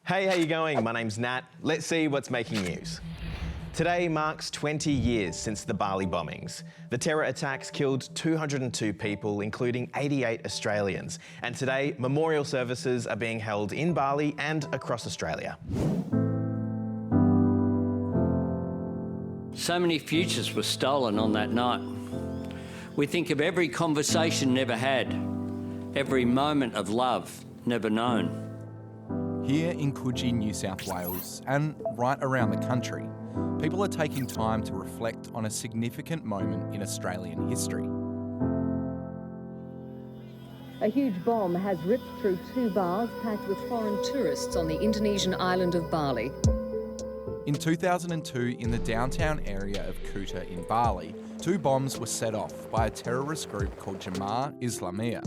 Hey, how you going? My name's Nat. Let's see what's making news. Today marks 20 years since the Bali Bombings. The terror attacks killed 202 people, including 88 Australians. And today, memorial services are being held in Bali and across Australia. So many futures were stolen on that night. We think of every conversation never had, every moment of love never known. Here in Coogee, New South Wales, and right around the country, people are taking time to reflect on a significant moment in Australian history. A huge bomb has ripped through two bars packed with foreign tourists on the Indonesian island of Bali. In 2002, in the downtown area of Kuta in Bali, two bombs were set off by a terrorist group called Jemaah Islamiyah.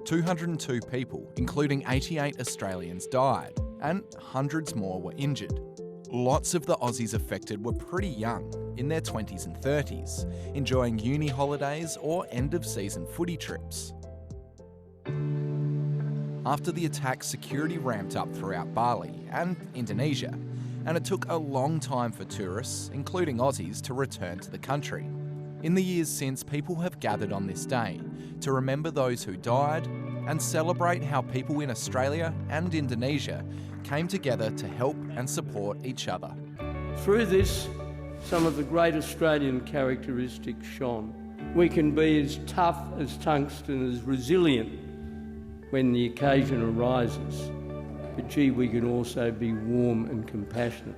202 people, including 88 Australians, died, and hundreds more were injured. Lots of the Aussies affected were pretty young, in their 20s and 30s, enjoying uni holidays or end-of-season footy trips. After the attack, security ramped up throughout Bali and Indonesia, and it took a long time for tourists, including Aussies, to return to the country. In the years since, people have gathered on this day to remember those who died and celebrate how people in Australia and Indonesia came together to help and support each other. Through this, some of the great Australian characteristics shone. We can be as tough as tungsten, as resilient when the occasion arises. But gee, we can also be warm and compassionate.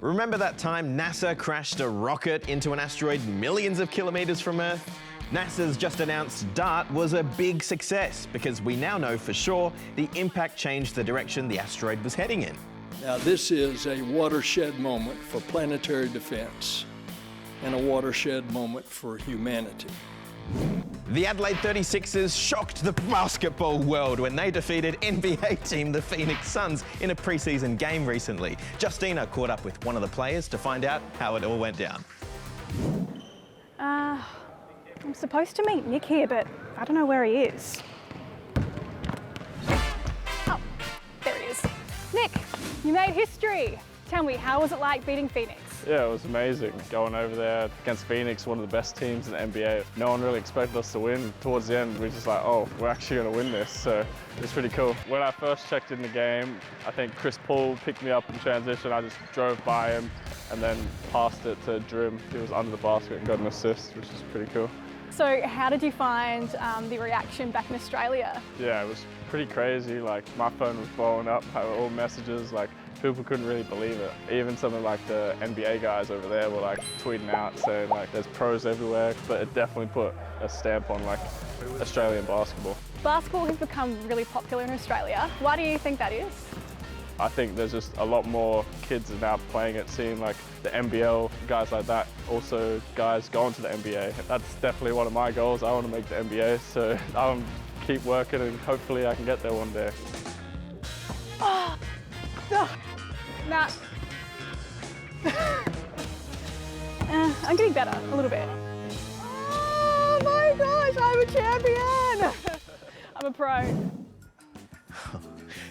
Remember that time NASA crashed a rocket into an asteroid millions of kilometres from Earth? NASA's just announced DART was a big success because we now know for sure the impact changed the direction the asteroid was heading in. Now this is a watershed moment for planetary defence and a watershed moment for humanity. The Adelaide 36ers shocked the basketball world when they defeated NBA team the Phoenix Suns in a preseason game recently. Justina caught up with one of the players to find out how it all went down. I'm supposed to meet Nick here, but I don't know where he is. Oh, there he is. Nick, you made history. Tell me, how was it like beating Phoenix? Yeah, it was amazing. Going over there against Phoenix, one of the best teams in the NBA. No one really expected us to win. Towards the end, we were just like, oh, we're actually going to win this. So it's pretty cool. When I first checked in the game, I think Chris Paul picked me up in transition. I just drove by him and then passed it to Drim. He was under the basket and got an assist, which is pretty cool. So how did you find the reaction back in Australia? Yeah, it was pretty crazy. Like, my phone was blowing up, all messages, like, people couldn't really believe it. Even some of like the NBA guys over there were like tweeting out saying like there's pros everywhere, but it definitely put a stamp on like Australian basketball. Basketball has become really popular in Australia. Why do you think that is? I think there's just a lot more kids are now playing it, seeing like the NBL, guys like that, also guys going to the NBA. That's definitely one of my goals. I want to make the NBA, so I'll keep working and hopefully I can get there one day. Oh. Nah. I'm getting better, a little bit. Oh my gosh, I'm a champion! I'm a pro.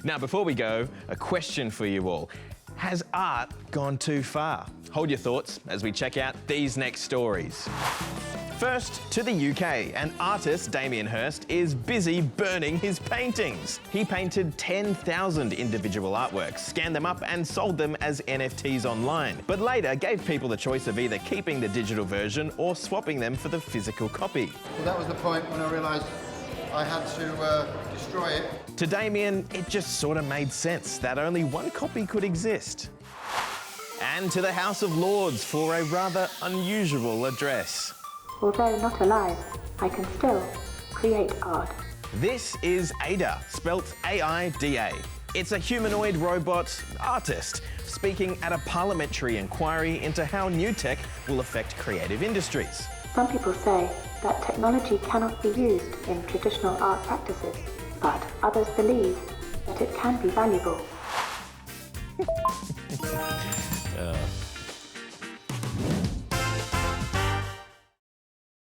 Now, before we go, a question for you all. Has art gone too far? Hold your thoughts as we check out these next stories. First, to the UK, an artist, Damien Hirst, is busy burning his paintings. He painted 10,000 individual artworks, scanned them up and sold them as NFTs online, but later gave people the choice of either keeping the digital version or swapping them for the physical copy. Well, that was the point when I realised I had to destroy it. To Damien, it just sort of made sense that only one copy could exist. And to the House of Lords for a rather unusual address. Although not alive, I can still create art. This is Ada, spelt A-I-D-A. It's a humanoid robot artist speaking at a parliamentary inquiry into how new tech will affect creative industries. Some people say that technology cannot be used in traditional art practices, but others believe that it can be valuable.